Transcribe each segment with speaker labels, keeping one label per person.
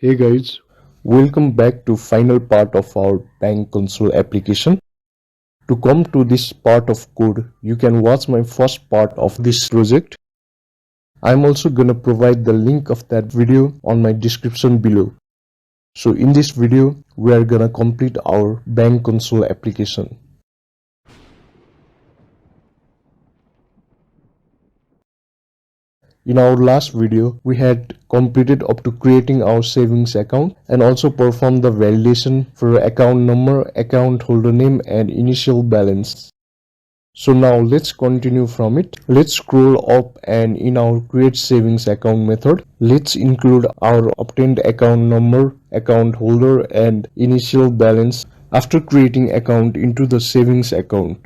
Speaker 1: Hey guys, welcome back to final part of our bank console application. To come to this part of code, you can watch my first part of this project. I'm also gonna provide the link of that video on my description below. So in this video, we are gonna complete our bank console application. In our last video, we had completed up to creating our savings account and also performed the validation for account number, account holder name and initial balance. So now let's continue from it. Let's scroll up and in our create savings account method, let's include our obtained account number, account holder and initial balance after creating account into the savings account.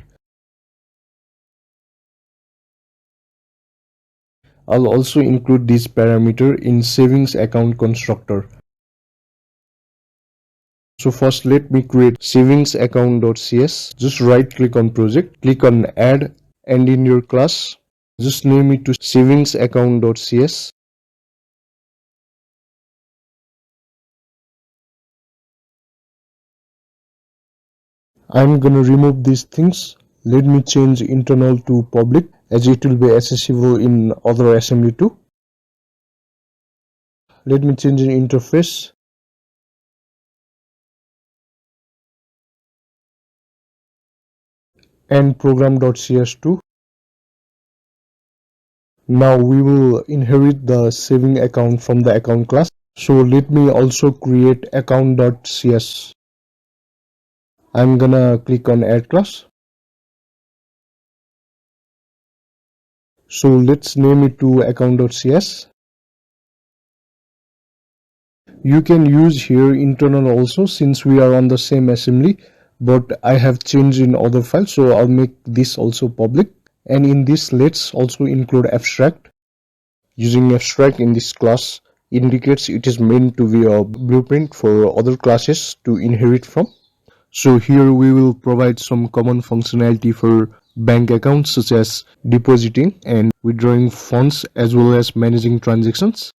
Speaker 1: I'll also include this parameter in savings account constructor. So first let me create savings account.cs. Just right click on project, click on add and in your class, just name it to savings account.cs. I'm gonna remove these things. Let me change internal to public as it will be accessible in other assembly too. Let me change the interface. And program.cs2. Now we will inherit the saving account from the account class. So let me also create account.cs. I'm gonna click on add class. So let's name it to account.cs. You can use here internal also since we are on the same assembly, but I have changed in other files, so I'll make this also public. And in this, let's also include abstract. Using abstract in this class indicates it is meant to be a blueprint for other classes to inherit from. So here we will provide some common functionality for bank accounts such as depositing and withdrawing funds as well as managing transactions.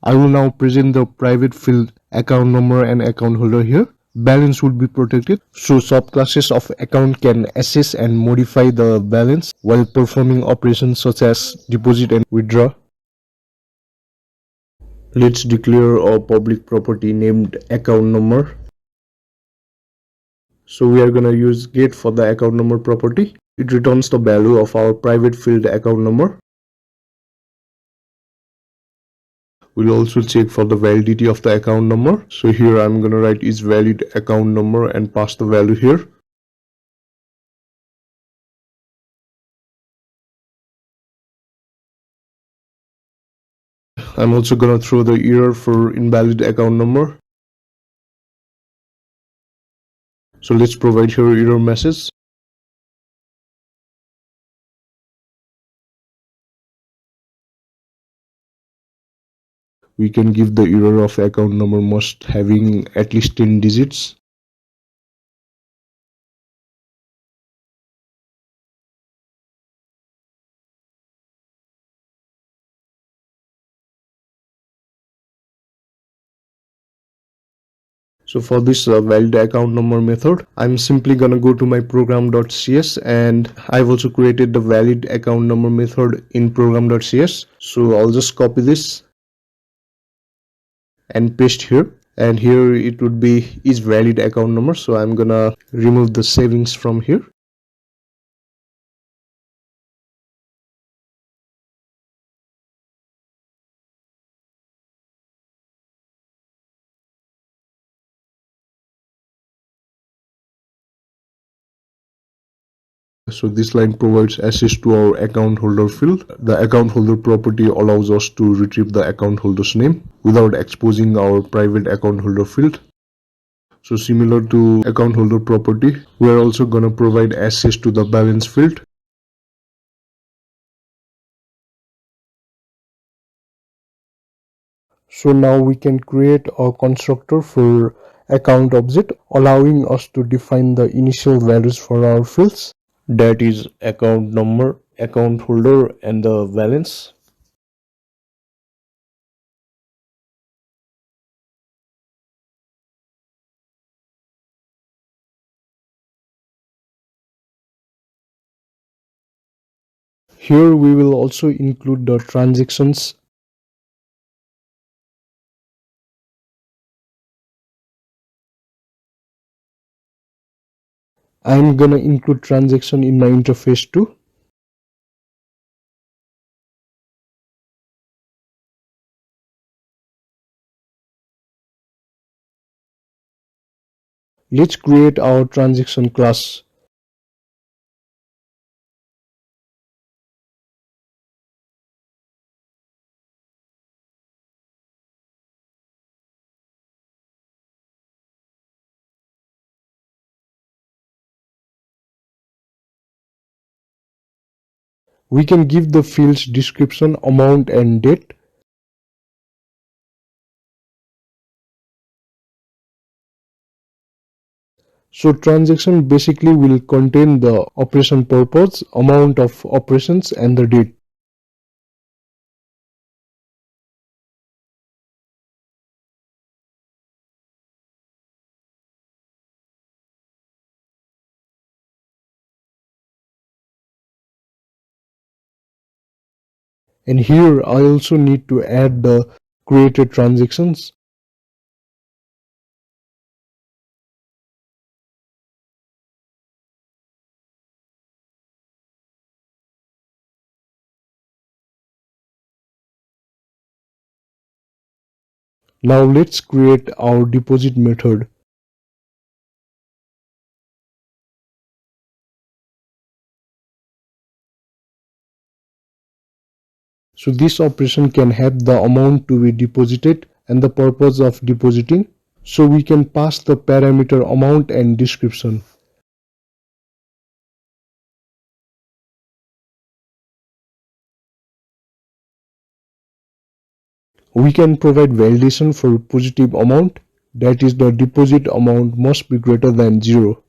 Speaker 1: I will now present the private field account number and account holder here. Balance will be protected, so subclasses of account can access and modify the balance while performing operations such as deposit and withdraw. Let's declare a public property named account number. So we are gonna use get for the account number property. It returns the value of our private field account number. We'll also check for the validity of the account number. So here I'm gonna write is valid account number and pass the value here. I'm also gonna throw the error for invalid account number. So let's provide here error message. We can give the error of account number must having at least 10 digits. So for this valid account number method, I'm simply gonna go to my program.cs and I've also created the valid account number method in program.cs. So I'll just copy this and paste here, and here it would be is valid account number. So I'm gonna remove the savings from here. So this line provides access to our account holder field. The account holder property allows us to retrieve the account holder's name without exposing our private account holder field. So similar to account holder property, we are also going to provide access to the balance field. So now we can create a constructor for account object, allowing us to define the initial values for our fields. That is account number, account holder and the balance. Here we will also include the transactions. I'm gonna include transaction in my interface too. Let's create our transaction class. We can give the fields description, amount and date. So transaction basically will contain the operation purpose, amount of operations and the date. And here I also need to add the created transactions. Now let's create our deposit method. So this operation can have the amount to be deposited and the purpose of depositing. So we can pass the parameter amount and description. We can provide validation for positive amount, that is the deposit amount must be greater than 0.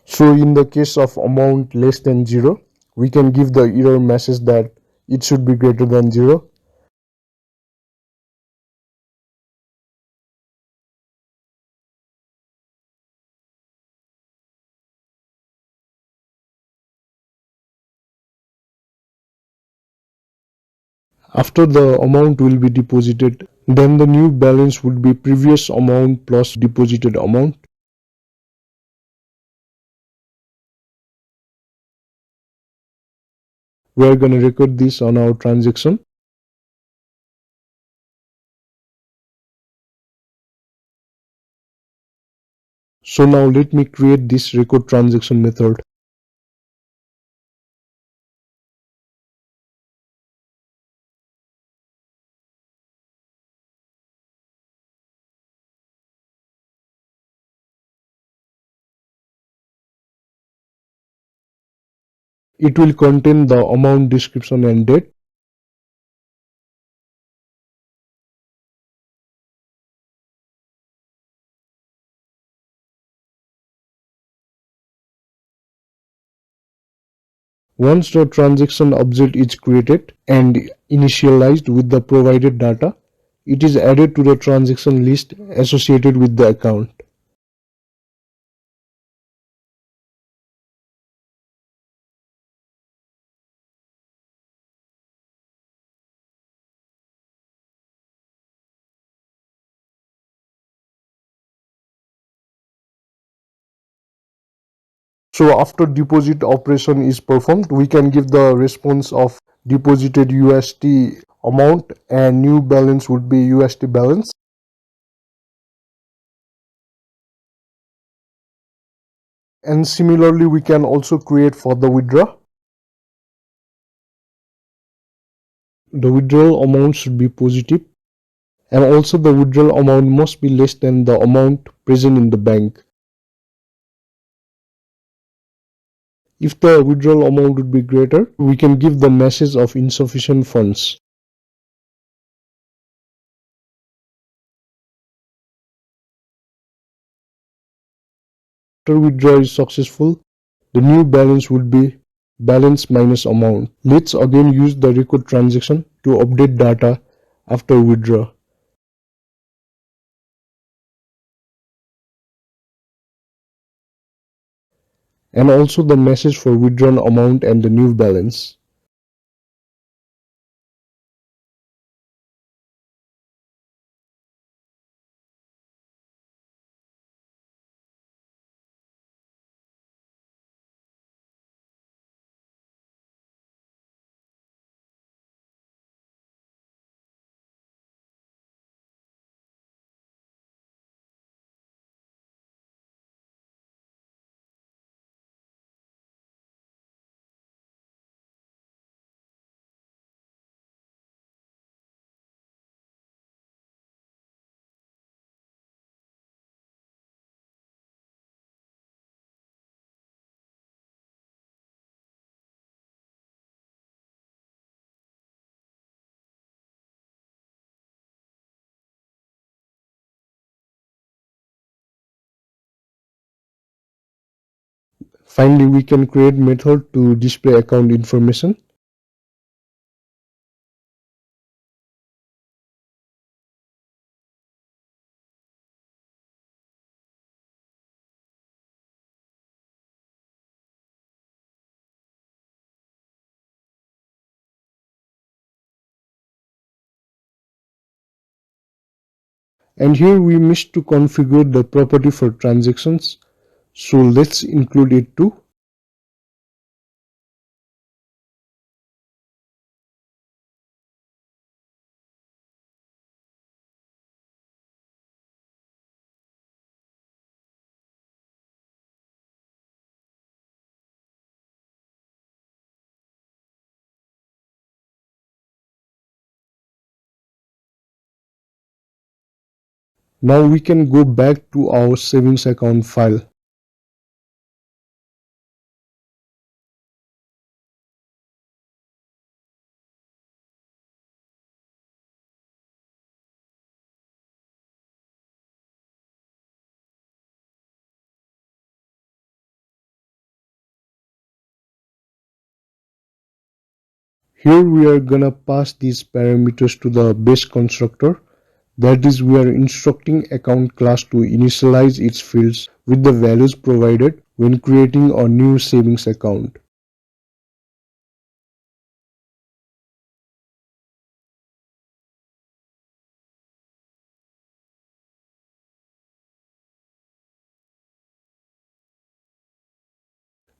Speaker 1: So in the case of amount less than 0, we can give the error message that it should be greater than 0. After the amount will be deposited, then the new balance would be previous amount plus deposited amount. We are going to record this on our transaction. So now let me create this record transaction method. It will contain the amount description and date. Once the transaction object is created and initialized with the provided data, it is added to the transaction list associated with the account. So after deposit operation is performed, we can give the response of deposited USD amount and new balance would be USD balance. And similarly, we can also create for the withdraw. The withdrawal amount should be positive, and also the withdrawal amount must be less than the amount present in the bank. If the withdrawal amount would be greater, we can give the message of insufficient funds. After withdrawal is successful, the new balance would be balance minus amount. Let's again use the record transaction to update data after withdrawal. and also the message for withdrawn amount and the new balance. Finally, we can create method to display account information. And here we missed to configure the property for transactions. So let's include it too. Now we can go back to our savings account file. Here we are gonna pass these parameters to the base constructor. That is, we are instructing account class to initialize its fields with the values provided when creating a new savings account.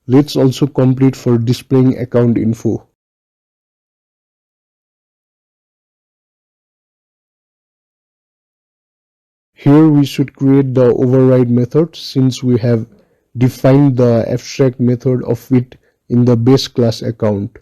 Speaker 1: Let's also complete for displaying account info. Here we should create the override method since we have defined the abstract method of it in the base class account.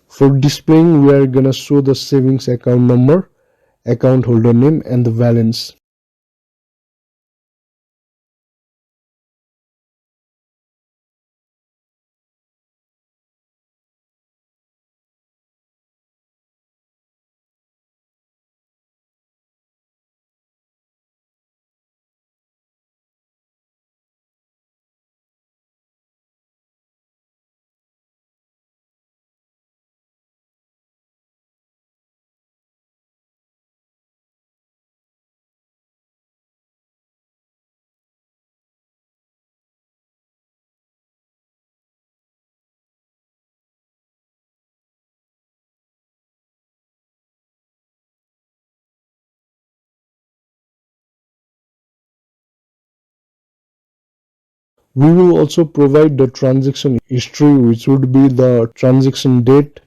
Speaker 1: For displaying, we are gonna show the savings account number, account holder name, and the balance. We will also provide the transaction history, which would be the transaction date,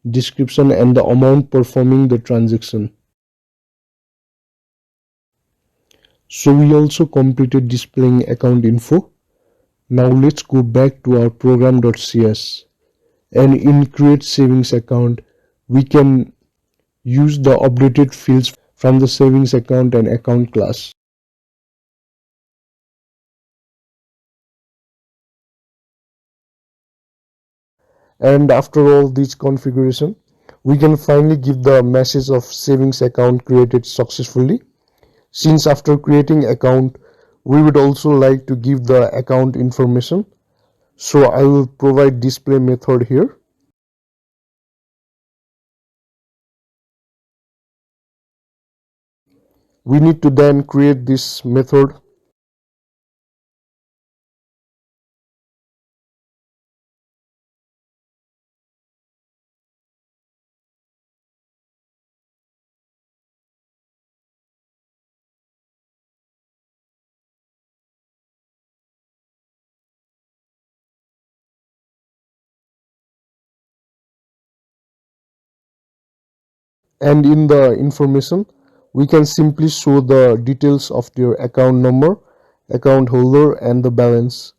Speaker 1: description, and the amount performing the transaction. So we also completed displaying account info. Now let's go back to our program.cs, and in create savings account we can use the updated fields from the savings account and account class. And after all this configuration, we can finally give the message of savings account created successfully. Since after creating account, we would also like to give the account information. So I will provide display method here. We need to then create this method. And in the information, we can simply show the details of their account number, account holder, and the balance.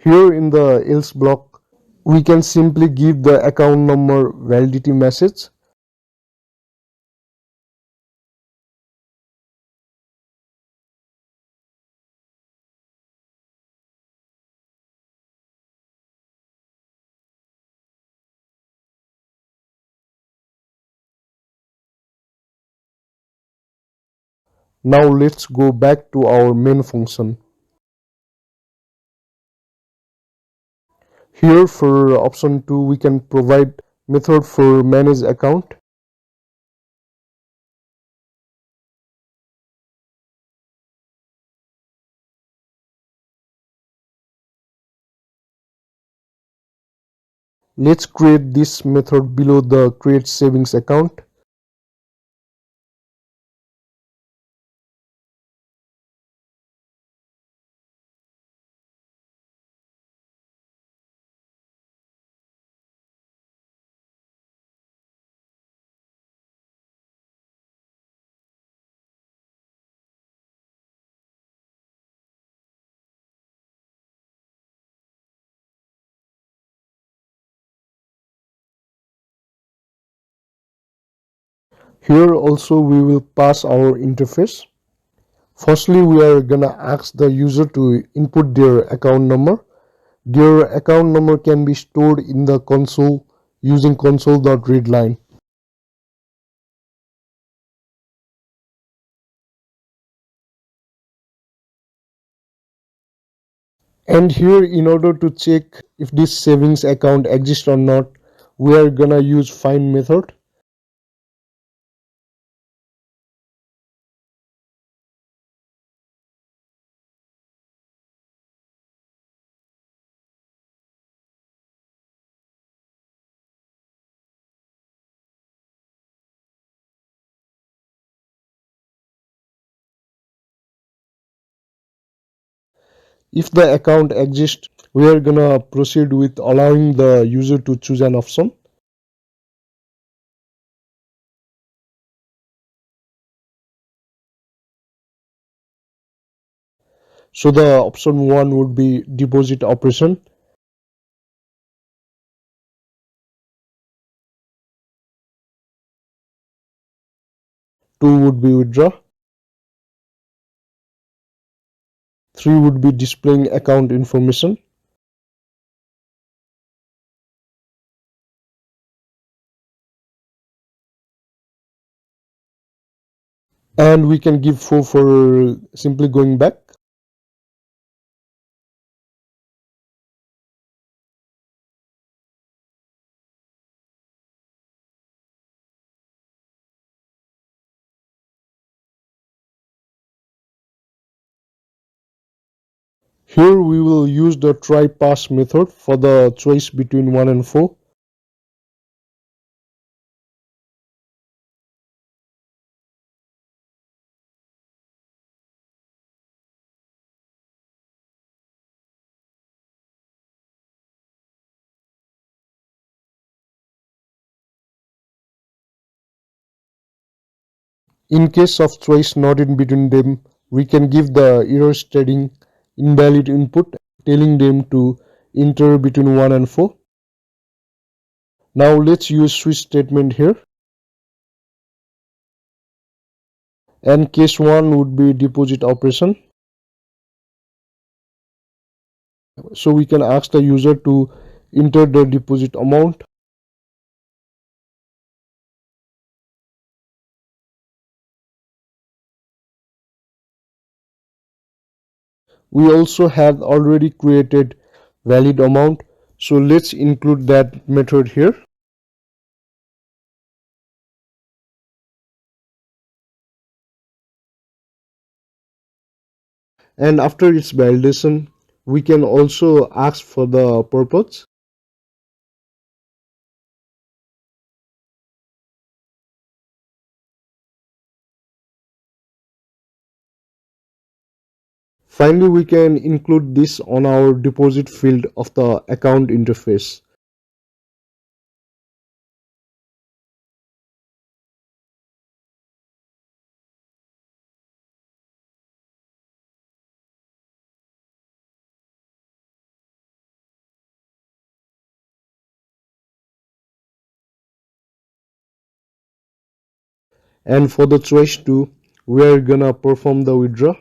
Speaker 1: Here in the else block, we can simply give the account number validity message. Now let's go back to our main function. Here for option 2, we can provide method for manage account. Let's create this method below the create savings account. Here also we will pass our interface. Firstly, we are gonna ask the user to input their account number. Their account number can be stored in the console using console.readline. And here, in order to check if this savings account exists or not, we are gonna use find method. If the account exists, we are gonna proceed with allowing the user to choose an option. So the option 1 would be deposit operation. 2 would be withdraw. 3 would be displaying account information. And we can give 4 for simply going back. Here we will use the try pass method for the choice between 1 and 4. In case of choice not in between them, we can give the error stating invalid input, telling them to enter between 1 and 4. Now let's use switch statement here. And case 1 would be deposit operation. So we can ask the user to enter the deposit amount. We also have already created valid amount, so let's include that method here. And after its validation, we can also ask for the purpose. Finally, we can include this on our deposit field of the account interface. And for the choice 2, we are gonna perform the withdraw.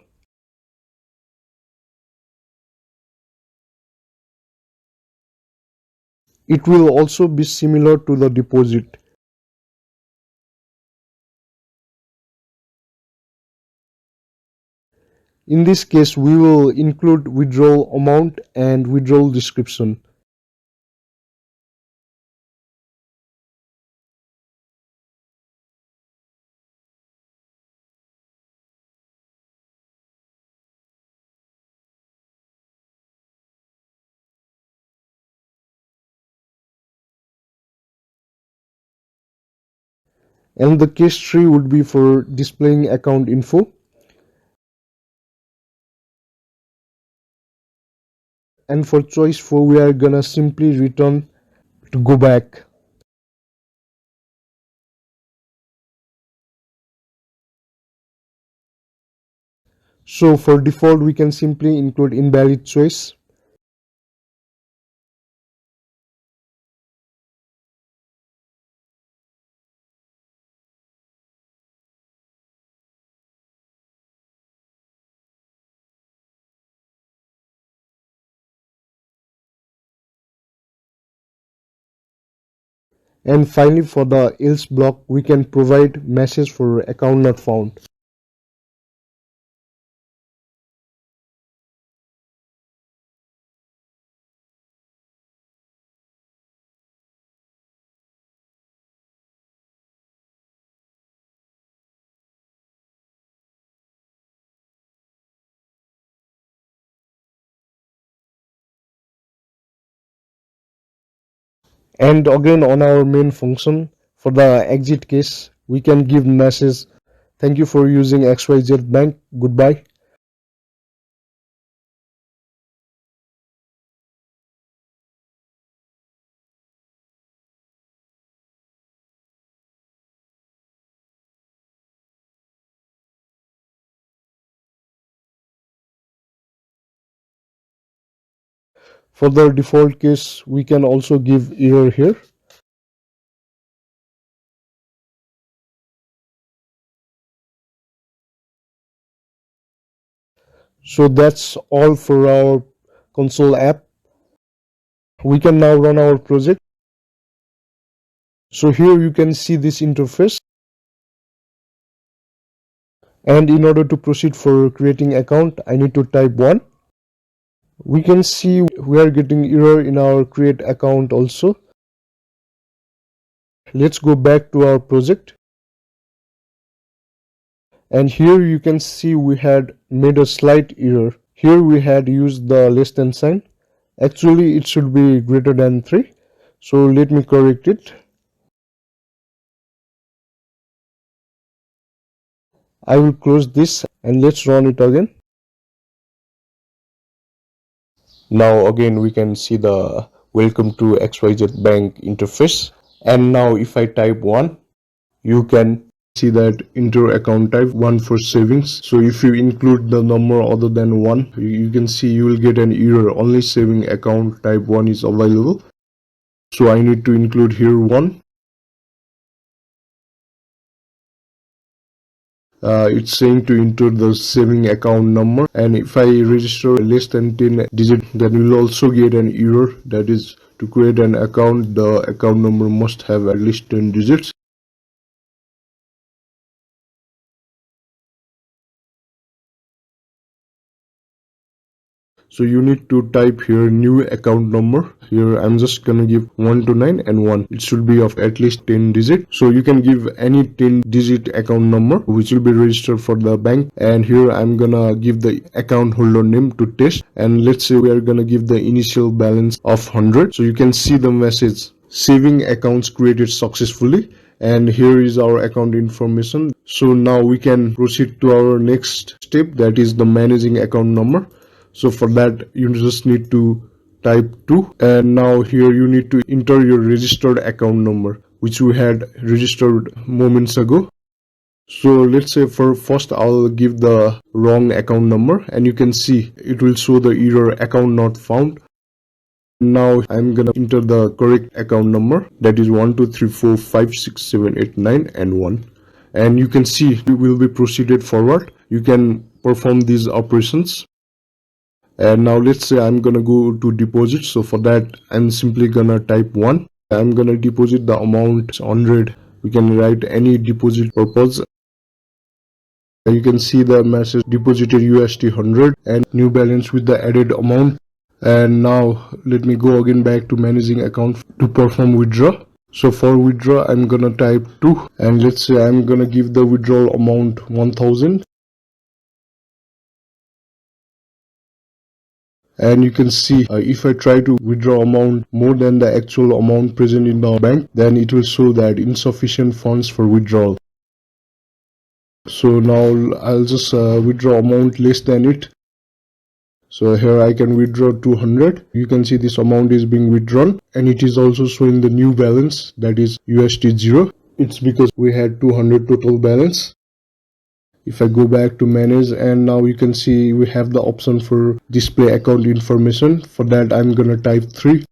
Speaker 1: It will also be similar to the deposit. In this case, we will include withdrawal amount and withdrawal description. And the case 3 would be for displaying account info. And for choice 4, we are gonna simply return to go back. So for default, we can simply include invalid choice. And finally, for the else block, we can provide message for account not found. And again, on our main function, for the exit case, we can give message, thank you for using XYZ Bank, goodbye. For the default case, we can also give error here. So that's all for our console app. We can now run our project. So here you can see this interface. And in order to proceed for creating account, I need to type 1. We can see we are getting error in our create account also. Let's go back to our project. And here you can see we had made a slight error. Here we had used the less than sign. Actually, it should be greater than 3. So let me correct it. I will close this and let's run it again. Now again we can see the welcome to XYZ Bank interface. And now if I type 1, you can See that enter account type 1 for savings. So if you include the number other than 1, you can see you will get an error. Only saving account type 1 is available. So I need to include here 1. It's saying to enter the saving account number, and if I register less than 10 digit, then we'll also get an error. That is, to create an account, the account number must have at least 10 digits. So you need to type here new account number. Here I'm just gonna give 1 to 9 and 1. It should be of at least 10 digit. So you can give any 10 digit account number which will be registered for the bank. And here I'm gonna give the account holder name to test. And let's say we are gonna give the initial balance of 100. So you can see the message, saving accounts created successfully. And here is our account information. So now we can proceed to our next step, that is the managing account number. So for that you just need to type 2, and now here you need to enter your registered account number which we had registered moments ago. So let's say for first I'll give the wrong account number, and you can see it will show the error account not found. Now I'm gonna enter the correct account number, that is 1 2 3 4 5 6 7 8 9 and 1, and you can see it will be proceeded forward. You can perform these operations. And now let's say I'm gonna go to deposit. So for that I'm simply gonna type 1. I'm gonna deposit the amount 100. We can write any deposit purpose. You can see the message deposited USD 100 and new balance with the added amount. And now let me go again back to managing account to perform withdraw. So for withdraw I'm gonna type 2, and let's say I'm gonna give the withdrawal amount 1000. And you can see if I try to withdraw amount more than the actual amount present in the bank, then it will show that insufficient funds for withdrawal. So now I'll just withdraw amount less than it. So here I can withdraw 200. You can see this amount is being withdrawn, and it is also showing the new balance, that is USD 0. It's because we had 200 total balance. If I go back to manage, and now you can see we have the option for display account information. For that I'm gonna type 3.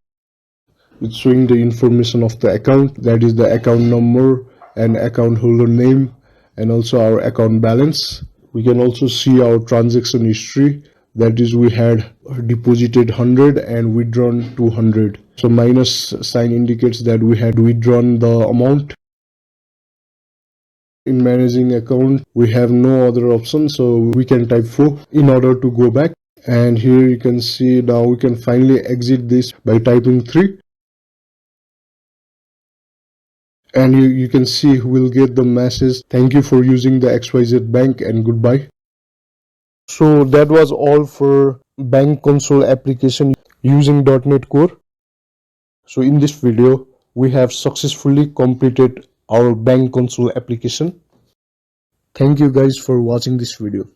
Speaker 1: It's showing the information of the account, that is the account number and account holder name, and also our account balance. We can also see our transaction history, that is we had deposited 100 and withdrawn 200. So minus sign indicates that we had withdrawn the amount. In managing account we have no other option, so we can type 4 in order to go back. And here you can see now we can finally exit this by typing 3. And you can see we'll get the message, thank you for using the XYZ bank and goodbye. So that was all for bank console application using .NET Core. So in this video we have successfully completed our bank console application. Thank you guys for watching this video.